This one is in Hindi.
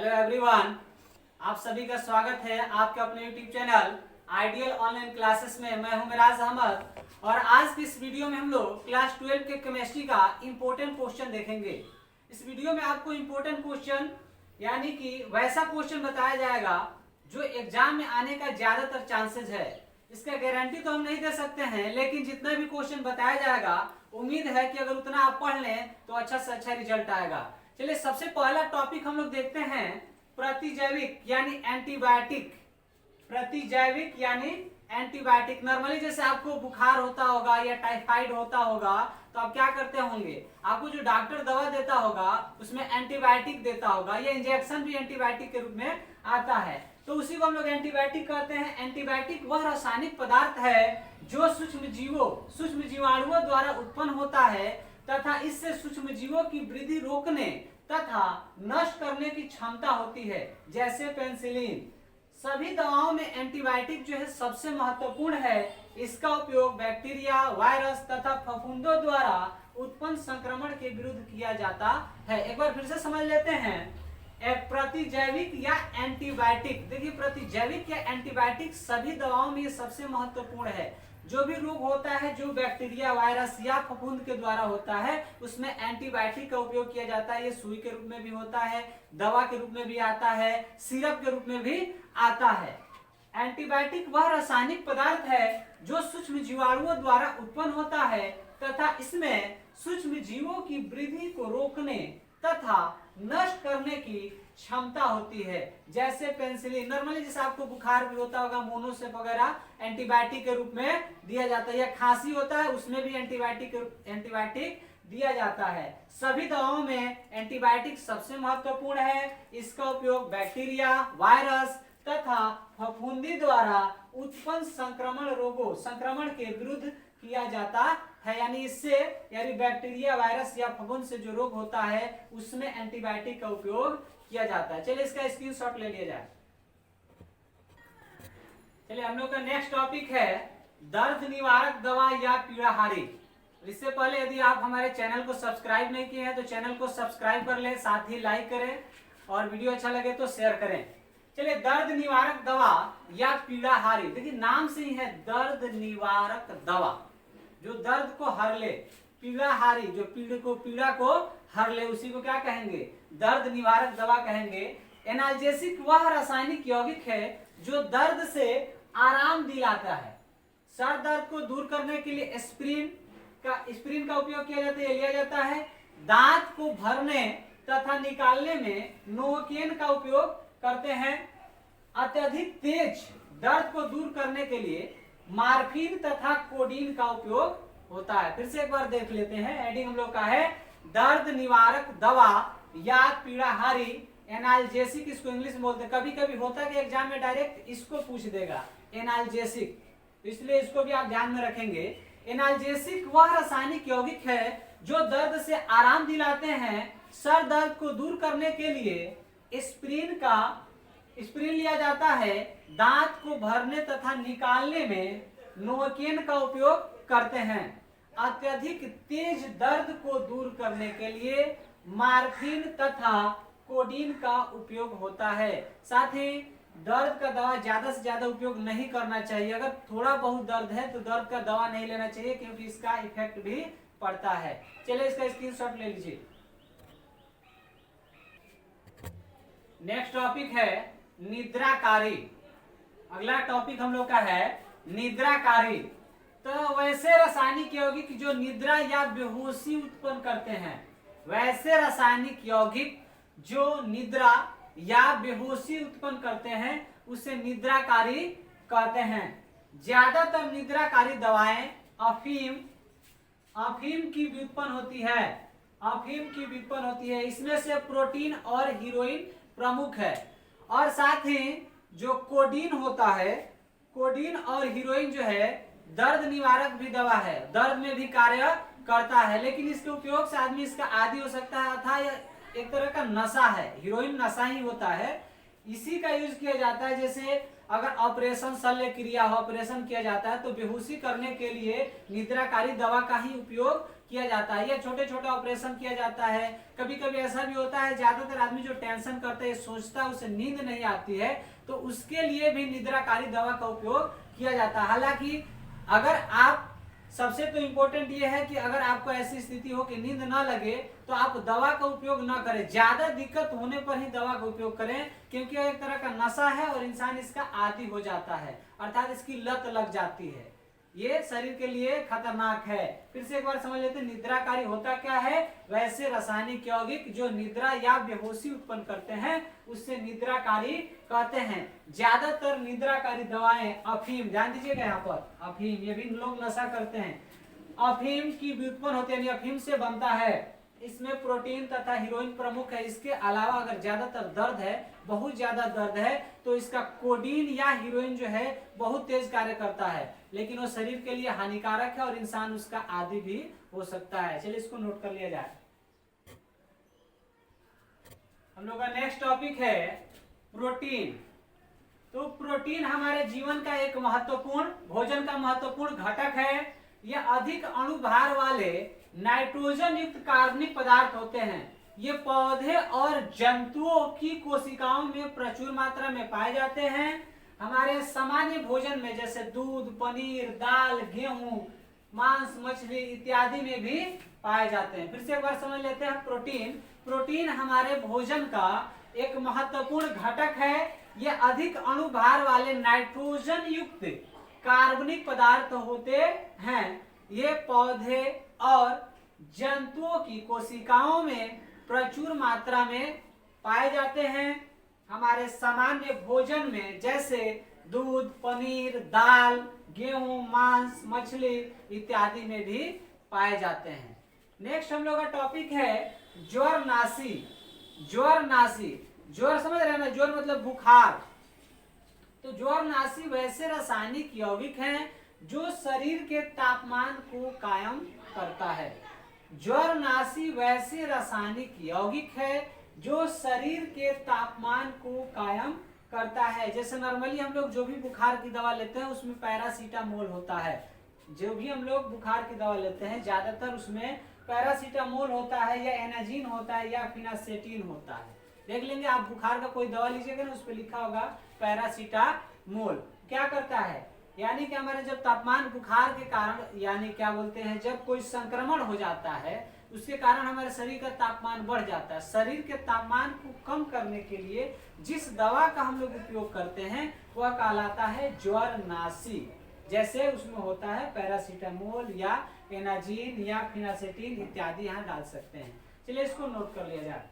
हेलो एवरीवन, आप सभी का स्वागत है आपके अपने YouTube channel ideal online classes में। मैं हूं मिराज अहमद और आज की इस वीडियो में हम लोग क्लास 12 के केमिस्ट्री का इंपॉर्टेंट क्वेश्चन देखेंगे। इस वीडियो में आपको इंपॉर्टेंट क्वेश्चन यानी कि वैसा क्वेश्चन बताया जाएगा जो एग्जाम में आने का ज्यादातर चांसेस है। इसका गारंटी तो हम नहीं दे सकते हैं, लेकिन जितना भी क्वेश्चन बताया जाएगा उम्मीद है कि अगर उतना आप पढ़ लें तो अच्छा से अच्छा रिजल्ट आएगा। चलिए सबसे पहला टॉपिक हम लोग देखते हैं प्रतिजैविक यानी एंटीबायोटिक। प्रतिजैविक यानी एंटीबायोटिक। नॉर्मली जैसे आपको बुखार होता होगा या टाइफाइड होता होगा तो आप क्या करते होंगे, आपको जो डॉक्टर दवा देता होगा उसमें एंटीबायोटिक देता होगा, या इंजेक्शन भी एंटीबायोटिक के रूप में आता है, तो उसी को हम लोग एंटीबायोटिक कहते हैं। एंटीबायोटिक वह रासायनिक पदार्थ है जो सूक्ष्म जीवाणुओं द्वारा उत्पन्न होता है तथा इससे सूक्ष्म जीवों की वृद्धि रोकने तथा नष्ट करने की क्षमता होती है, जैसे पेनिसिलिन। सभी दवाओं में एंटीबायोटिक जो है सबसे महत्वपूर्ण है। इसका उपयोग बैक्टीरिया, वायरस तथा फफूंदों द्वारा उत्पन्न संक्रमण के विरुद्ध किया जाता है। एक बार फिर से समझ लेते हैं, एक प्रतिजैविक या एंटीबायोटिक। देखिए प्रतिजैविक या एंटीबायोटिक सभी दवाओं में ये सबसे महत्वपूर्ण है। जो भी रोग होता है जो बैक्टीरिया, वायरस या फफूंद के द्वारा होता है उसमें एंटीबायोटिक का उपयोग किया जाता है। ये सुई के रूप में भी होता है, दवा के रूप में भी आता है, सिरप के रूप में भी आता है। एंटीबायोटिक वह रासायनिक पदार्थ है जो सूक्ष्म जीवाणुओं द्वारा उत्पन्न होता है तथा इसमें सूक्ष्म जीवों की वृद्धि को रोकने तथा नष्ट करने की क्षमता होती है, जैसे पेनिसिलिन। नॉर्मली जैसे आपको बुखार भी होता होगा, मोनोसेप वगैरह एंटीबायोटिक के रूप में दिया जाता है, या खांसी होता है उसमें भी एंटीबायोटिक दिया जाता है। सभी दवाओं में एंटीबायोटिक सबसे महत्वपूर्ण है। इसका उपयोग बैक्टीरिया, वायरस तथा फफूंदी द्वारा उत्पन्न संक्रमण के विरुद्ध किया जाता है, यानी इससे यानी बैक्टीरिया, वायरस या फफूंद से जो रोग होता है उसमें एंटीबायोटिक का उपयोग किया जाता है। चलिए इसका स्क्रीनशॉट ले लिया जाए। चलिए हम लोग का नेक्स्ट टॉपिक है दर्द निवारक दवा या पीड़ाहारी। इससे पहले यदि आप हमारे चैनल को सब्सक्राइब नहीं किए हैं तो चैनल को सब्सक्राइब कर लें, साथ ही लाइक करें और वीडियो अच्छा लगे तो शेयर करें। चलिए दर्द निवारक दवा या पीड़ाहारी, देखिए नाम से ही है दर्द निवारक दवा जो दर्द को हर ले। पीड़ाहारी जो पीड़ा को हर ले उसी को क्या कहेंगे, दर्द निवारक दवा कहेंगे। एनाल्जेसिक वह रासायनिक यौगिक है जो दर्द से आराम दिलाता है। सर दर्द को दूर करने के लिए एस्पिरिन का उपयोग किया जाता है, लिया जाता है। दांत को भरने तथा निकालने में नोवोकेन का उपयोग करते हैं। अत्यधिक तेज दर्द को दूर करने के लिए मार्फिन तथा कोडीन का उपयोग होता है। फिर से एक बार देख लेते हैं, हेडिंग हम लोग का है दर्द निवारक दवा या पीड़ाहारी। एनाल्जेसिक इसको इंग्लिश में बोलते हैं। कभी कभी होता है कि एग्जाम में डायरेक्ट इसको पूछ देगा एनाल्जेसिक, इसलिए इसको भी आप ध्यान में रखेंगे। एनाल्जेसिक वह रासायनिक यौगिक है जो दर्द से आराम दिलाते हैं। सर दर्द को दूर करने के लिए एस्पिरिन लिया जाता है। दांत को भरने तथा निकालने में नोवोकेन का उपयोग करते हैं। अत्यधिक तेज दर्द को दूर करने के लिए मार्फिन तथा कोडीन का उपयोग होता है। साथ ही दर्द का दवा ज्यादा से ज्यादा उपयोग नहीं करना चाहिए। अगर थोड़ा बहुत दर्द है तो दर्द का दवा नहीं लेना चाहिए, क्योंकि इसका इफेक्ट भी पड़ता है। चलिए इसका स्क्रीनशॉट ले लीजिए। नेक्स्ट टॉपिक है निद्राकारी। अगला टॉपिक हम लोग का है निद्राकारी। तो वैसे रासायनिक यौगिक जो निद्रा या बेहोशी उत्पन्न करते हैं, वैसे रासायनिक यौगिक जो निद्रा या बेहोशी उत्पन्न करते हैं उसे निद्राकारी कहते हैं। ज्यादातर निद्राकारी दवाएं अफीम की व्युत्पन्न होती है। इसमें से प्रोटीन और हीरोइन प्रमुख है, और साथ ही जो कोडीन होता है, कोडीन और हीरोइन जो है दर्द निवारक भी दवा है, दर्द में भी कार्य करता है, लेकिन इसके उपयोग से आदमी इसका आदी हो सकता है, अर्थात यह एक तरह का नशा है। हीरोइन नशा ही होता है, इसी का यूज किया जाता है। जैसे अगर ऑपरेशन शल्य क्रिया हो, ऑपरेशन किया जाता है तो बेहोशी करने के लिए निद्राकारी दवा का ही उपयोग किया जाता है। या छोटे छोटे ऑपरेशन किया जाता है। कभी कभी ऐसा भी होता है, ज्यादातर आदमी जो टेंशन करते हैं, सोचता है, उसे नींद नहीं आती है, तो उसके लिए भी निद्राकारी दवा का उपयोग किया जाता है। हालांकि अगर आप, सबसे तो इम्पोर्टेंट ये है कि अगर आपको ऐसी स्थिति हो कि नींद ना लगे तो आप दवा का उपयोग ना करें। ज्यादा दिक्कत होने पर ही दवा का उपयोग करें, क्योंकि एक तरह का नशा है और इंसान इसका आदी हो जाता है, अर्थात इसकी लत लग जाती है। ये शरीर के लिए खतरनाक है। फिर से एक बार समझ लेते हैं, निद्राकारी होता क्या है? वैसे रासायनिक यौगिक जो निद्रा या बेहोशी उत्पन्न करते हैं उससे निद्राकारी कहते हैं। ज्यादातर निद्राकारी दवाएं अफीम, ध्यान दीजिएगा यहाँ पर, अफीम, ये भी लोग नशा करते हैं, अफीम की व्युत्पन्न होती है, अफीम से बनता है। इसमें प्रोटीन तथा हीरोइन प्रमुख है। इसके अलावा अगर ज्यादातर दर्द है, बहुत ज्यादा दर्द है, तो इसका कोडीन या हीरोइन जो है बहुत तेज कार्य करता है, लेकिन वो शरीर के लिए हानिकारक है और इंसान उसका आदी भी हो सकता है। चलिए इसको नोट कर लिया जाए। हम लोग का नेक्स्ट टॉपिक है प्रोटीन। तो प्रोटीन हमारे जीवन का एक महत्वपूर्ण, भोजन का महत्वपूर्ण घटक है। यह अधिक अणुभार वाले नाइट्रोजन युक्त कार्बनिक पदार्थ होते हैं। ये पौधे और जंतुओं की कोशिकाओं में प्रचुर मात्रा में पाए जाते हैं। हमारे सामान्य भोजन में जैसे दूध, पनीर, दाल, गेहूं, मांस, मछली इत्यादि में भी पाए जाते हैं। फिर से एक बार समझ लेते हैं प्रोटीन। प्रोटीन हमारे भोजन का एक महत्वपूर्ण घटक है। ये अधिक अणुभार वाले नाइट्रोजन युक्त कार्बनिक पदार्थ होते हैं। ये पौधे और जंतुओं की कोशिकाओं में प्रचुर मात्रा में पाए जाते हैं। हमारे सामान्य भोजन में जैसे दूध, पनीर, दाल, गेहूं, मांस, मछली इत्यादि में भी पाए जाते हैं। नेक्स्ट हम लोग का टॉपिक है ज्वरनाशी। ज्वरनाशी, ज्वर समझ रहे हैं ना, ज्वर मतलब बुखार। तो ज्वरनाशी वैसे रासायनिक यौगिक हैं जो शरीर के तापमान को कायम करता है। ज्वरनाशी वैसे रासायनिक यौगिक है जो शरीर के तापमान को कायम करता है। जैसे नॉर्मली हम लोग जो भी बुखार की दवा लेते हैं उसमें पैरासीटामोल होता है। जो भी हम लोग बुखार की दवा लेते हैं ज्यादातर उसमें पैरासीटामोल होता है, या एनाजीन होता है, या फिनासेटिन होता है। देख लेंगे आप, बुखार का कोई दवा लीजिएगा ना, उस पर लिखा होगा पैरासीटामोल। क्या करता है, यानी कि हमारे जब तापमान बुखार के कारण, यानी क्या बोलते हैं, जब कोई संक्रमण हो जाता है उसके कारण हमारे शरीर का तापमान बढ़ जाता है। शरीर के तापमान को कम करने के लिए जिस दवा का हम लोग उपयोग करते हैं वह कहलाता है ज्वरनाशी। जैसे उसमें होता है पैरासीटामोल या एनाजीन या फिनासेटिन इत्यादि यहाँ डाल सकते हैं। चलिए इसको नोट कर लिया जाए।